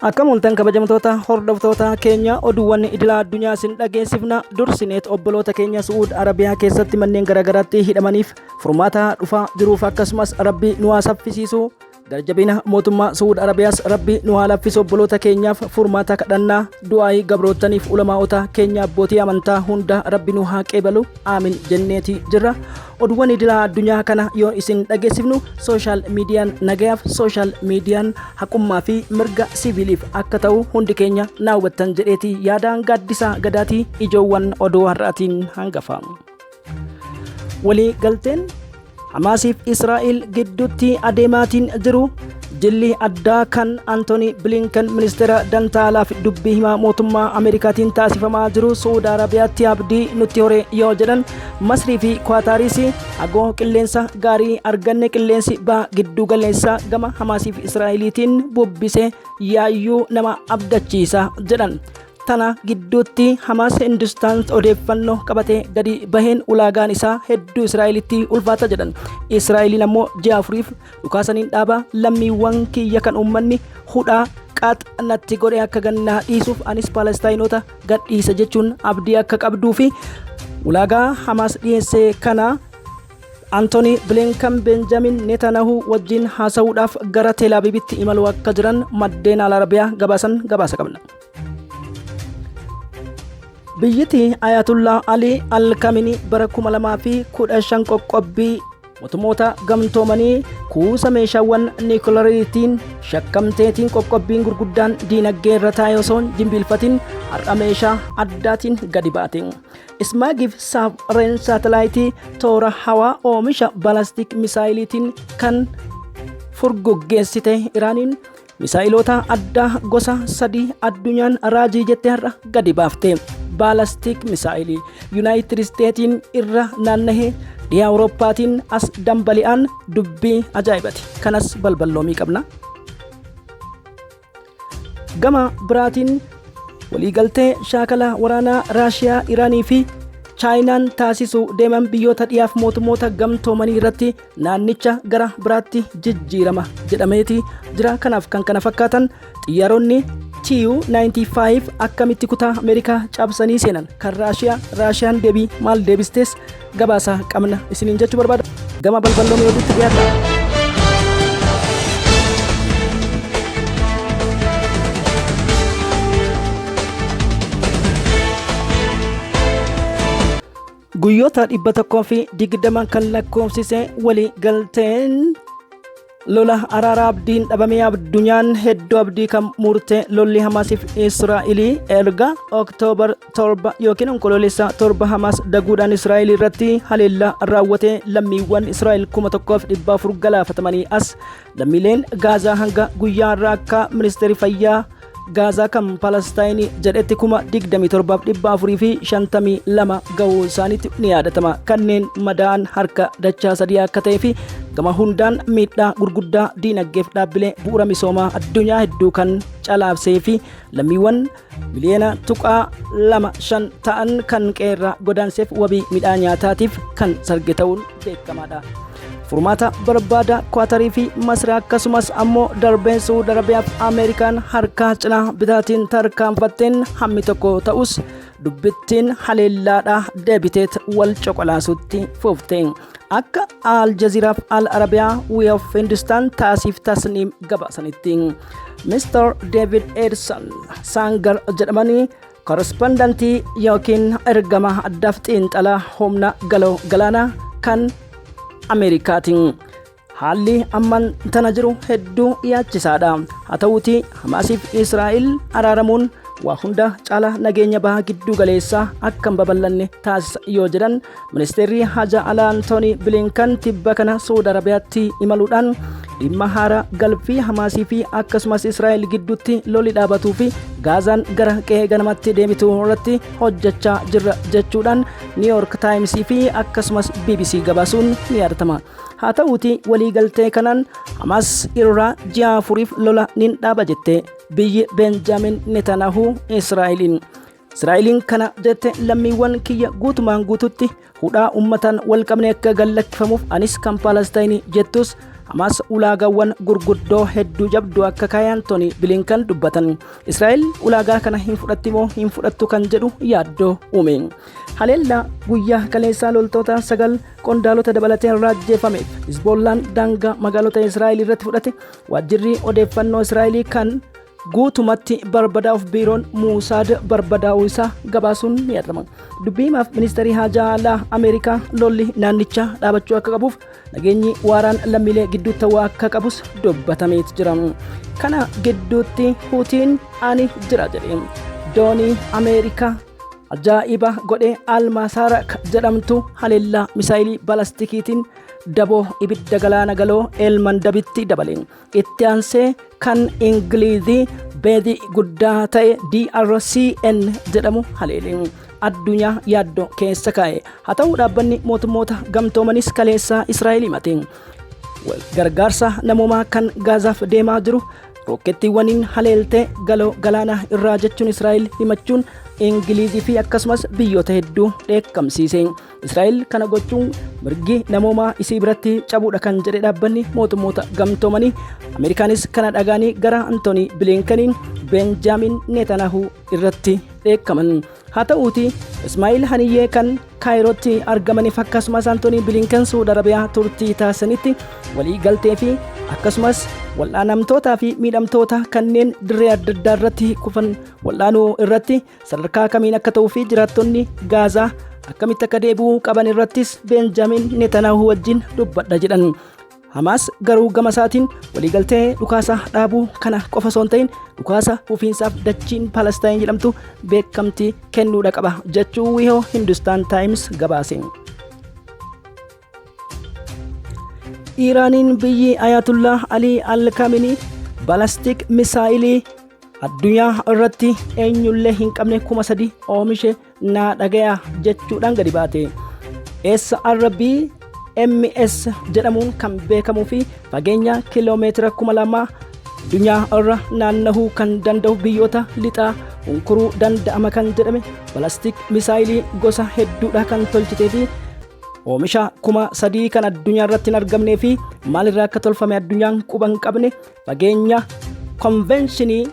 Akka mul'atan kabajamtoota hordoftoota keenya oduuwwan idilaa addunyaa isin dhageessifna. Dursineet obboloota keenya Su'uud Arabiyaa keessatti manneen garaagaraatti hidhamaniif furmaata dhufaa jiruuf akkasumas Rabbi nu haa saffisiisu. Darjabina mootummaa Su'uud Arabiyaas Rabbi nu haa laffisu. Obboloota keenyaaf furmaata kadhannaa du'aayii gabrootaniif ulamaa'ota keenya abbootii amantaa hunda Rabbi nu haa qeebalu aamin jenneeti jirra. Oduuwwan idilaa addunyaa kana yoo isin dhageessifnu sooshaal miidiyaan nagayaaf sooshaal miidiyaan haqummaa fi mirga siviiliif akka ta'u hundi keenya naa hubattan jedheeti yaadaan gaaddisaa gadaatii ijoowwan oduu har'aatiin hangafa. Walii galteen Hamaasiif Israa'el gidduutti adeemaatiin jiru jilli addaa kan Antooni Bilinkan ministeera dantaalaaf dubbii himaa mootummaa Ameerikaatiin taasifamaa jiru Su'uud Arabiyaatti abdii nutti hore yoo jedhan Masrii fi Kwaataaris agoo qilleensa gaarii arganne qilleensi ba'a giddu galeessaa gama Hamaasiif Israa'eliitiin bubbisee yaayyuu nama abdachiisa jedhan. Tana gidduutti Hamaas Hindustaan odeeffannoo qabatee gadi baheen ulaagaan isaa hedduu Israa'elitti ulfaata jedhan. Israa'eliin ammoo ji'a afuriif dhukaasaniin dhaaba lammiiwwan kiyya kan uummanni hudhaa qaaxxanatti godhe akka gannaa dhiisuuf anis Palestaayinota gadhiisa jechuun abdii akka qabduu fi ulaagaa Hamaas dhiyeessee kana Antooni Bilinkan Benjamin Netanyahu wajjin haasa'uudhaaf gara Teel Aviivitti imaluu akka jiran maddeen Al-Arabiyaa gabaasa qabna. Biyyatti Ayatullah Ali Al-Khamenei bara 2015 qoqqobbii mootummoota gamtoomanii kuusa meeshaawwan niikulaariitiin shakkamteetiin qoqqobbiin gurguddaan diinagdee irra taa'ee osoo hin jimbiilfatin har'a meeshaa addaatiin gadi baate. Ismaagiif safareen saatalaayitii toora hawaa oomisha balastik misaayiliitiin kan furguggeessite Iraaniin misaayiloota addaa gosa 3 addunyaan raajii jettee har'a gadi baafte. Balastik misaayilii Yuunaayitid Isteetiin irra naannahee dhiyaa Awurooppaatiin as dambali'aan dubbii ajaa'ibaati. Kanas balballoomii qabna. Gama biraatiin waliigaltee shaakala waraanaa Raashiyaa, Iraanii fi Chaayinaan taasisuu deeman biyyoota dhiyaaf mootummoota gamtoomanii irratti naannicha gara biraatti jijjiirama jedhameeti jira. Kanaaf kan kana fakkaatan xiyyaaronni Tu-95 akkamitti kutaa Ameerikaa cabsanii seenan kan Raashiyaan deebii maal deebistes gabaasa qabna isiniin jechuu barbaada. Gama balballoomii oduutti dhiyaata. Guyyoota 120 kan lakkoofsise walii galteen lola araara abdiin dhabamee addunyaan hedduu abdii kan murte lolli Hamaasiif Israa'elii erga Oktoobar 7 yookiin onkoloolessa 7 Hamaas daguudhaan Israa'el irratti haleellaa raawwatee lammiiwwan Israa'el 1400 galaafatamanii as lammiileen Gaazaa hanga guyyaa irraa akka ministeerri fayyaa Gaazaa kan Palestaayinii jedhetti 27,452 ga'uu isaaniitti ni yaadatama. Kanneen madaa'an harka dachaa 3 akka ta'ee fi gama hundaan miidhaa gurguddaa diinagdeef dhaabbilee bu'uura misoomaa addunyaa hedduu kan calaabsee fi lammiiwwan miliyoona 2.5 ta'an kan qeerraa godaanseef wabii midhaan nyaataatiif kan sarge ta'uun beekamaadha. Furmaata barbaada Kwaatarii fi Masri akkasumas ammoo darbeen Su'uud Arabiyaaf Ameerikaan harka cinaa bitaatiin tarkaanfatteen hammi tokko ta'us dubbittiin haleellaadhaa deebiteet wal coqolaasutti fufte. Akka Al-Jazeeraaf Al-Arabiyaa Wiyoof Hindustaan taasiif tasniim gabaasanitti. Mr. David Edson Sangar jedhamanii korrespondantii yookiin ergama addaaf xiinxalaa humna galaanaa kan Ameerikaatiin haalli amman tana jiru hedduu yaachisaadha. Haa ta'uutii Hamaasiif Israa'el araaramuun waa hunda caala nageenya bahaa giddu galeessaa akka hin babal'anne taasisa yoo jedhan ministeerri haja alaa Antooni Bilinkan tibba kana Su'uud Arabiyaatti imaluudhaan dhimma haara galfii Hamaasii fi akkasumas Israa'el gidduutti lolli dhaabatuu fi Gaazaan gara qe'ee ganamatti deebituu irratti hojjechaa jirra jechuudhaan New York Times fi akkasumas BBC gabaasuun ni yaadatama. Haa ta'uutii waliigaltee kanaan Hamaas irraa ji'a 4 lola nin dhaaba jette biyyi Benjamin Netanyahu Israa'eliin kana jette lammiiwwan kiyya guutumaan guututti hudhaa uummataan wal qabne akka gallakkifamuuf anis kan Palestaayinii jettus Hamas ulaagaawwan gurguddoo hedduu jabduu akka kaayaan Tony Blinken dubbatan. Israa'el ulaagaa kana hin fudhatti moo hin fudhattu kan jedhu yaaddoo uume. Haleellaa guyyaa kaleessaa loltoota 9 qondaalota dabalateen raajjeeffameef Hizbollaan daangaa magaalota Israa'el irratti fudhate waajjirri odeeffannoo Israa'el kan guutumatti barbadaa'uuf biiroon Muusaad barbadaa'uu isaa gabaasuun ni yaadama. Dubbiimaaf ministeerii haajaa alaa Ameerikaa lolli naannichaa dhaabachuu akka qabuuf nageenyi waaraan lammiilee gidduu ta'uu akka qabus dubbatamee jira. Kana gidduutti Huutiin ani jira jedhe. Doonii Ameerikaa ajaa'iba godhee Almaasaara jedhamtu haleellaa misaayilii balastikiitiin daboo ibidda galaana galoo Elmandabitti dabale. Itti aansee kan Ingilizii beedii guddaa ta'e DRCN jedhamu haleele. Addunyaa yaaddoo keessa kaa'e. Haa ta'u dhaabbanni mootummoota gamtoomanis kaleessaa Israa'el himate. Gargaarsa namoomaa kan Gaazaaf deemaa jiru rookettiiwwaniin haleeltee galoo galaana irraa jechuun Israa'el himachuun Ingilizii fi akkasumas biyyoota hedduu dheekkamsiise. Israa'el kana gochuun mirgi namoomaa isii biratti cabuudha kan jedhe dhaabbanni mootummoota gamtoomanii. Ameerikaanis kana dhagaanii gara Antoonii Bilinkeniin Benjaamin Netanyaahuu irratti dheekkaman. Haa ta'uuti Ismaa'il Haniyyee kan Kaayirootti argamaniif akkasumas Antoonii Bilinken Saudi Arabiyaa turtii taasisanitti walii galtee fi akkasumas wal'aanamtootaa fi miidhamtoota kanneen dirree adda addaa irratti kufan wal'aanuu irratti sadarkaa kamiin akka ta'uu fi jiraattonni Gaazaa akkamitti akka deebi'uu qaban irrattis Benjaamin Netanyaahuu wajjin dubbadha jedhan. Hamas garuu gama isaatiin waliigaltee dhukaasa dhaabuu kana qofa osoo hin ta'in dhukaasa fufiinsaaf dachiin Palestine jedhamtu beekamtii kennuudha qaba jechuu Wihoo Hindustan Times gabaase. Iraaniin biyyi Ayatullah Ali Al-Khamenei balastik misaayilii addunyaa irratti eenyullee hin qabne 3,000 oomishe naa dhagaya jechuudhaan gadi baate. SRB MS jedhamuun kan beekamuu fi fageenya kiiloomeetira 2,000 addunyaa irra naanna'uu kan danda'u biyyoota lixaa hunkuruu danda'ama kan jedhame balastik misaayilii gosa hedduudha kan tolchitee fi oomisha 3,000 kan addunyaa irratti hin argamnee fi maalirraa akka tolfame addunyaan quba hin qabne fageenya konvenshinii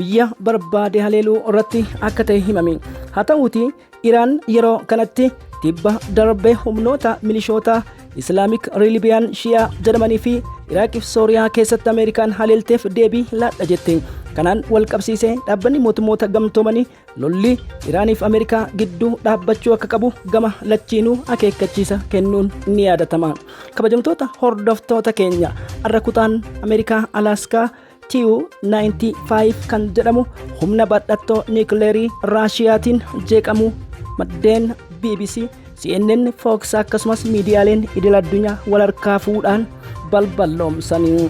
biyya barbaade haleeluu irratti akka ta'e himame. Haa ta'uuti Iraan yeroo kanatti tibba darbee humnoota milishoota Islamic Rebellion Shia jedhamanii fi Iraaqiif Sooriyaa keessatti Ameerikaan haleelteef deebii laadha jette. Kanaan wal qabsiisee dhaabbanni mootummoota gamtoomanii lolli Iraaniif Ameerikaa gidduu dhaabbachuu akka qabu gama lachiinuu akeekkachiisa kennuun ni yaadatama. Kabajamtoota hordoftoota keenya har'a kutaan Ameerikaa Alaaskaa Tu-95 kan jedhamu humna badhattoo niikleerii Raashiyaatiin jeeqamu maddeen BBC, CNN, Fox akkasumas miidiyaaleen idil addunyaa wal harkaa fuudhaan balballoomsanii.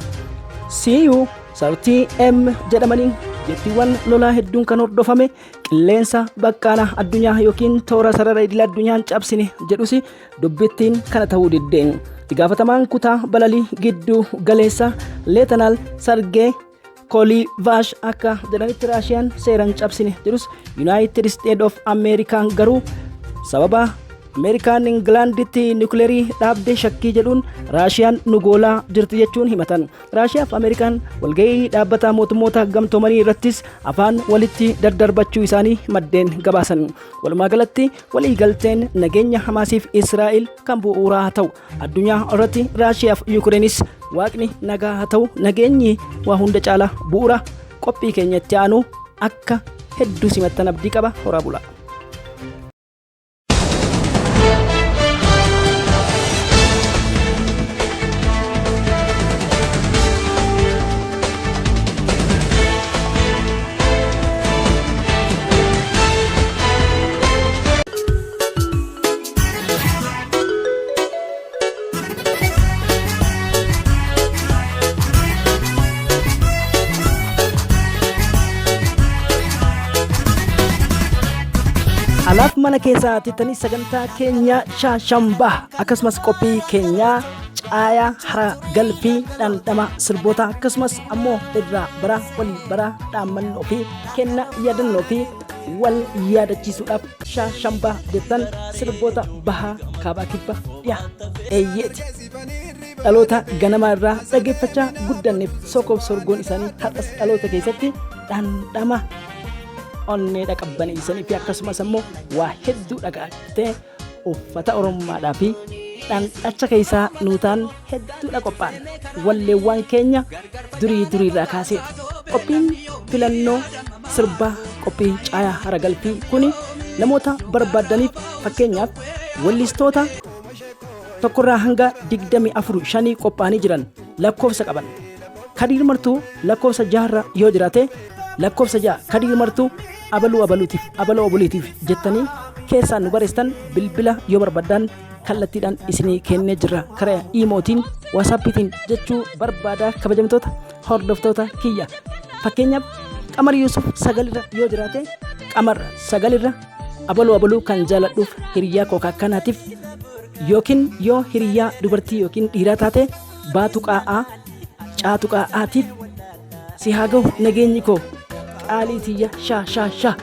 Cu-30M jedhamanii jettiiwwan lolaa hedduun kan hordofame qilleensa baqqaana addunyaa yookiin toora sarara idil addunyaan cabsine jedhus dubbittiin kana ta'uu diddeen. Gaafatamaan kutaa balalii gidduu galeessa Leetanaal Sargee Koolivash akka jedhanitti Raashiyaan seeran cabsine jedhus United States of America garuu sababa Ameerikaan Ingilaanditti niikuleerii dhaabdee shakkii jedhuun Raashiyaan nu goolaa jirti jechuun himatan. Raashiyaaf Ameerikaan walgahii dhaabbata mootummoota gamtoomanii irrattis afaan walitti daddarbachuu isaanii maddeen gabaasan. Walumaa galatti waliigalteen nageenya Hamaasiif Israa'el kan bu'uuraa ta'u addunyaa irratti Raashiyaaf Yuukireenis waaqni nagaa haa ta'u nageenyi waa hunda caala bu'uura qophii keenyatti aanu akka hedduu simattan abdii qaba. Horaa bulaa. Alaaf mana keessaa tittanii sagantaa keenya shaashambaa akkasumas qophii keenya caayaa hara galfii dhandhama sirboota akkasumas ammoo irraa bara walii bara dhaammannoo fi kenna yaadannoo fi wal yaadachiisuudhaaf shaashambaa jettan sirboota bahaa kaabaa kibba dhiyaa eeyyeeti. dhaloota ganamaa irraa dhaggeeffachaa guddanneef sokoof sorgoon isaanii har'as dhaloota keessatti dhandhama onneedha qabbaneessanii fi akkasumas immoo waa hedduu dhagaatee uffata oromummaadhaa fi dhandhacha keessaa nuutaan hedduudha qophaan walleewwan keenya durii irraa kaasee qophiin filannoo sirbaa qophii caayaa haragalfii kuni namoota barbaadaniif fakkeenyaaf wallistoota tokkorraa hanga 24 qophaa'anii jiran lakkoofsa qaban. Kadiir Martuu lakkoofsa 6 yoo jiraate lakkoofsa 6 Kadiir Martuu abaluu abaluutiif jettanii keessaan nu barreessitan bilbila yoo barbaadan kallattiidhaan isinii kennee jirra karaa iimootiin waasaappiitiin jechuu barbaada kabajamtoota hordoftoota kiyya. Fakkeenyaaf Qamar Yusuf 9 yoo jiraate Qamar 9 abaluu kan jaaladhuuf hiriyaa kookaa kanaatiif yookiin yoo hiriyaa dubartii yookiin dhiiraa taate baatu qaa'aa caatu qaa'aatiif si haa ga'u nageenyi koo qaalii tiyya shaa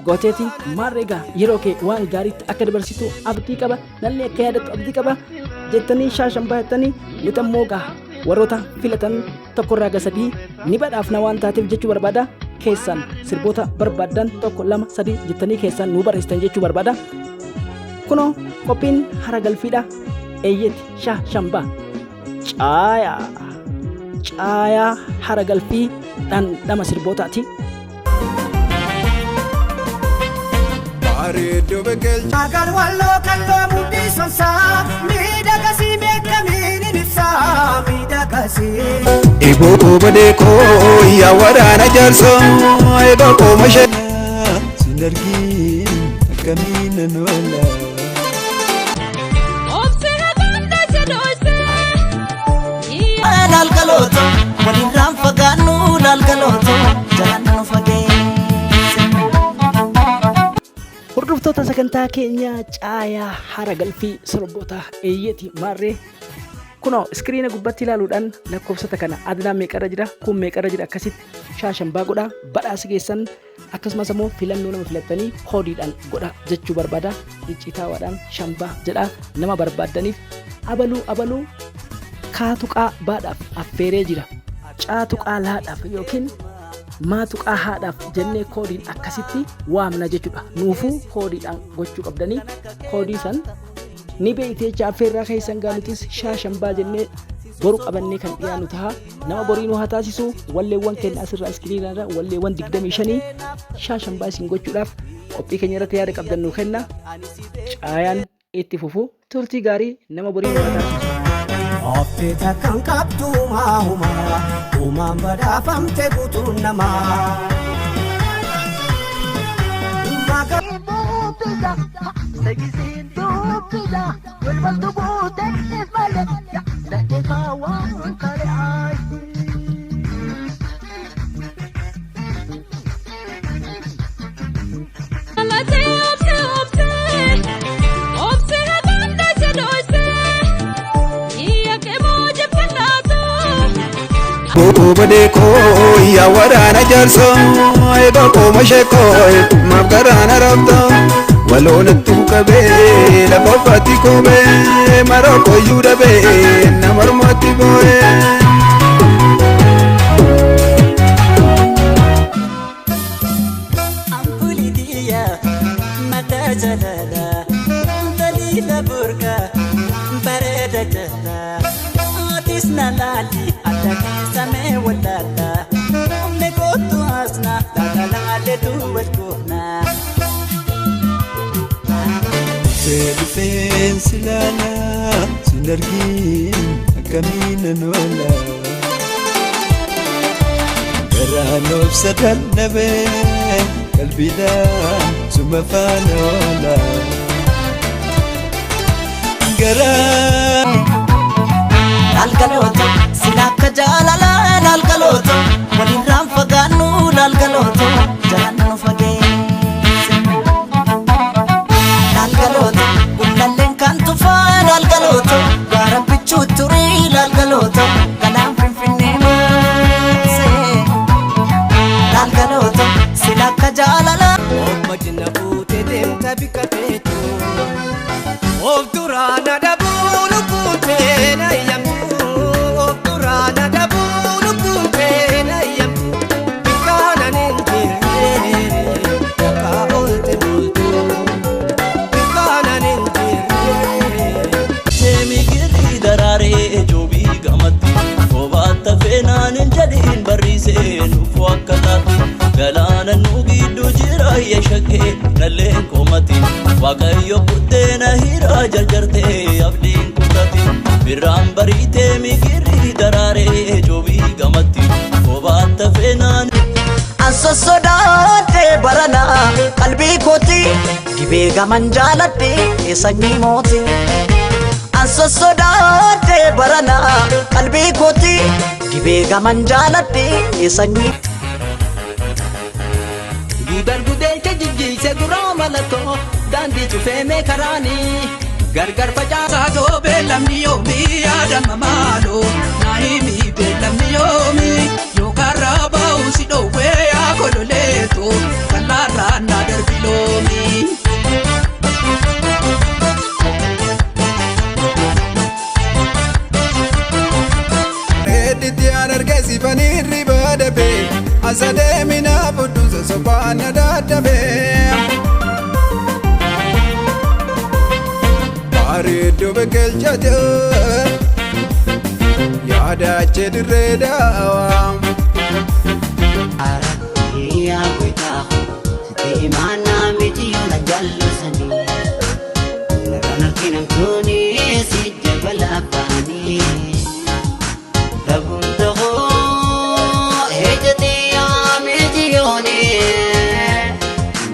gooteetiin maarreegaa yeroo kee waan gaariitti akka dabarsitu abdii qaba nallee akka yaadattu abdii qaba jettanii shaashan baattanii nutammoo gaa warroota filatan tokkorraa ga 3 ni badhaafna waan taateef jechuu barbaada. Keessan sirboota barbaadan 1 2 3 jettanii keessan nu barreessitan jechuu barbaada. Kunoo qophiin haragalfiidha eeyyeti shaashambaa caayaa haragalfii dhandhama sirbootaati. Agar walloo kalloo mudhii sonsaa miidhagasii beekamiin ibsaa miidhagasii. Iboo badeekoo yaa waraana jaarsoo eeboo kooma ishee sin argin akkamiin nan wallaa. Lalgalooto walirraan fagaannu lalgalooto jalaan nu fageesse. Hordoftoota sagantaa keenya caayaa haragalfii sirboota eeyyeti maarree kunoo iskiriina gubbatti ilaaluudhaan lakkoofsota kana adnaa meeqarra jira kun meeqarra jira akkasitti shaashambaa godha badhaasa geessan akkasumas immoo filannoo nama filattanii hoodiidhaan godha jechuu barbaada. Iccitaawaadhaan shambaa jedha nama barbaadaniif abaluu kaatuqaa baadhaaf affeeree jira caatuqaa laadhaaf yookiin maatuqaa haadhaaf jennee koodiin akkasitti waamna jechuudha. Nuufuu koodiidhaan gochuu qabdanii koodii san ni beeyteecha affeerraa keessan gaanutis shaashambaa jennee boru qabannee kan dhiyaannu taha nama borii nu haa taasisu. Walleewwan keenya asirraa iskiriinarra walleewwan 25 shaashambaa isin gochuudhaaf qophii keenya irratti yaada qabdan nu kenna. Caayaan itti fufu turtii gaarii nama borii nu haa taasisu. Oftee kan qabdu uumaan badhaafamte guutuun namaa. Iboo badeekoo yaa waraana jaarsoo eeboo kooma ishee koo maaf garaana rabdoo waloonattuu qabee lafa uffaatti koomee maroo koyyuu dhabee nama mormatti boo'ee. Ampulidiya mata jalala dalila burga bareeda jala atis nalali adaki same wadala me kotu asna dadala ale duwet kona. Selfeen silala sin argin akkamiin nan wallaa. Garaan obsa dadhabee qalbiidhaan suma faana oolaa. Garaan lalgalooto silakka jaalala lalgalooto walirraan fagaannu lalgalooto jalaan nu fageesse. Lalgalooto gullalleen kan tufaa lalgalooto gaara bichuu turii lalgalooto galaan finfinnee maasee. Lalgalooto silakka jaalala oomma jina buutee deemta bika feetu of duraana dhabuunu shakkee nalleen qoomati waaqayyo buddeena hiraa jarjartee abdiin kuttati birraan bariitee migirri daraaree joobii gamatti kophaata feenaan Asossodaate barana qalbii kooti dibee gaman jaaladhe sanyii mooti. Asossodaate barana qalbii kooti dibee gaman jaaladhe sanyii. Duudar gudeecha jijjiise guraa malatoo daandii cufeemee karaanii gargar facaasaa Saatoo beellamni yoomii yaadama maaloo naayimii beellamni yoomii yookaan raaba'u si dhoowwee yaa kololeetoo kan laarraan na darbi loomii. Editi argeessifanii riba dabee asa deemina budduusa sobaana dadhabee. Bareedduu biqilchate yaadaachee dirree daawaa. Yaa goitaa sitti imaanaa miti na jallisanii lagaan arginan kuni si jabala baanii dhabuun ta'uu ejjatee yaa miti yoonii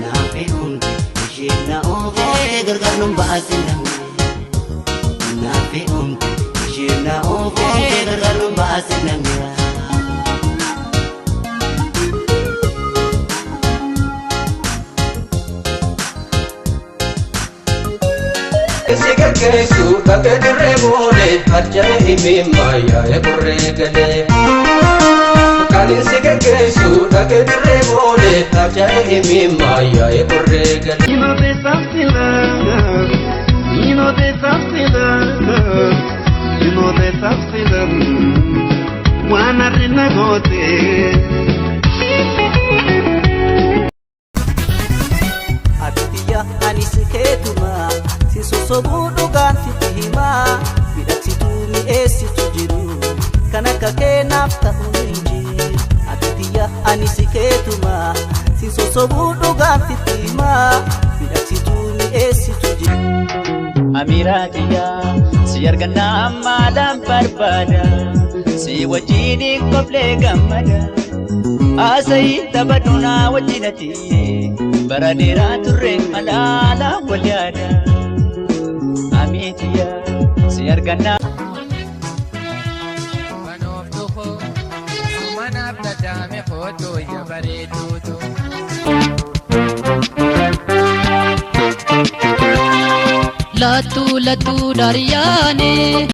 naafi hundi isheen na oofee gargar nun baasin namni naafi hundi isheen na oofee gargar nun baasin namni. Sigakeessu dhaqee dirree boonee harjaa himee maayaa eekurree galee. Kan sigakeessu dhaqee dirree boonee harjaa himee maayaa eekurree galee. You know they something love, you know they something love, you know they something love. Wanna rinagote. Abidiyya anis keetuma si sosobuu dhugaan sitti himaa midhagsituu mi'eessitu jiru kan akka keenaaf ta'u hin jiru. Abidiyya anis keetuma si sosobuu dhugaan sitti himaa midhagsituu mi'eessitu jiru. Amiiraatiya si argannaa ammaadhaan barbaada si wajjin qoflee gammada asayii taphadhuunaa wajjinati bara dheeraa turre malaala wal yaada. Amiitiya si argannaa. Sumanaaf dadhaame footoo ija bareeduutu. Latu latu dariyaane